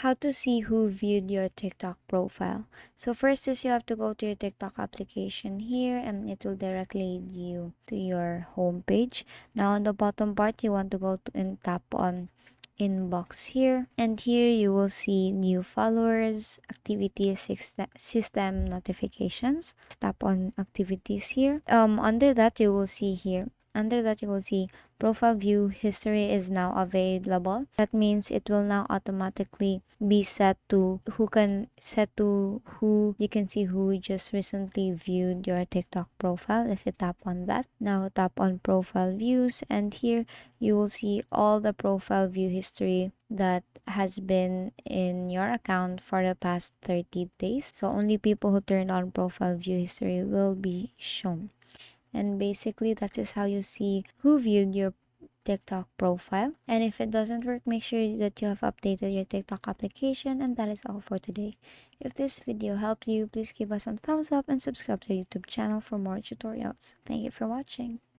how to see who viewed your TikTok profile. So first is you have to go to your TikTok application here, and it will directly lead you to your home page. Now on the bottom part, you want to go to and tap on inbox here, and here you will see new followers, activities, system notifications. Just tap on activities here. Under that you will see here, under that you will see profile view history is now available. That means it will now automatically be set to who you can see who just recently viewed your TikTok profile. If you tap on that, now tap on profile views, and here you will see all the profile view history that has been in your account for the past 30 days. So only people who turned on profile view history will be shown. And basically that is how you see who viewed your TikTok profile. And if it doesn't work, make sure that you have updated your TikTok application. And that is all for today. If this video helped you, please give us some thumbs up and subscribe to our YouTube channel for more tutorials. Thank you for watching.